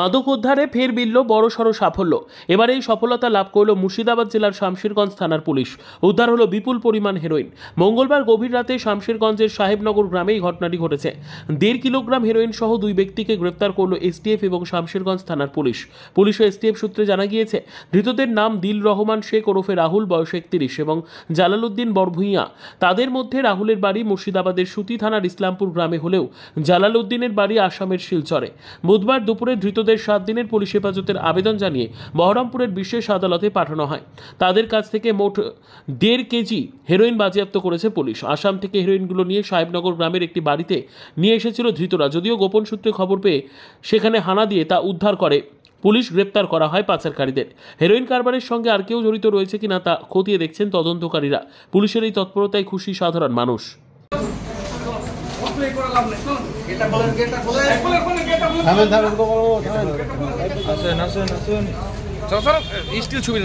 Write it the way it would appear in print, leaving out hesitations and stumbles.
মাদক উদ্ধারে ফের মিলল বড়সড় সাফল্য। এবার এই সফলতা লাভ করল মুর্শিদাবাদ জেলার শামশেরগঞ্জ থানার পুলিশ। উদ্ধার হলো বিপুল পরিমাণ হেরোইন। মঙ্গলবার গভীর রাতে শামশেরগঞ্জের সাহেবনগর গ্রামে এই ঘটনাটি ঘটেছে। 1.5 কিলোগ্রাম হেরোইন সহ 2 ব্যক্তিকে গ্রেপ্তার করল এসটিএফ এবং শামশেরগঞ্জ থানার পুলিশ। পুলিশ ও এসটিএফ সূত্রে জানা গিয়েছে, ধৃতদের নাম দিল রহমান শেখ ওরফে রাহুল, বয়স 31, এবং জালালউদ্দিন বরভূঁইয়া। তাদের মধ্যে রাহুলের বাড়ি মুর্শিদাবাদের সুতি থানার ইসলামপুর গ্রামে হলেও জালালউদ্দিনের বাড়ি আসামের শিলচরে। বুধবার দুপুরে ধৃতদের 7 দিনের পুলিশ হেফাজতের আবেদন জানিয়ে বহরমপুরের বিশেষ আদালতে পাঠানো হয়। তাদের কাছ থেকে মোট 1.5 কেজি হেরোইন বাজেয়াপ্ত করেছে পুলিশ। আসাম থেকে হেরোইনগুলো নিয়ে সাহেবনগর গ্রামের একটি বাড়িতে নিয়ে এসেছিল ধৃতরা। যদিও গোপন সূত্রে খবর পেয়ে সেখানে হানা দিয়ে তা উদ্ধার করে পুলিশ। গ্রেপ্তার করা হয় পাচারকারীদের। হেরোইন কারবারের সঙ্গে আর কেউ জড়িত রয়েছে কিনা তা খতিয়ে দেখছেন তদন্তকারীরা। পুলিশের এই তৎপরতায় খুশি সাধারণ মানুষ। স্টিল ছবি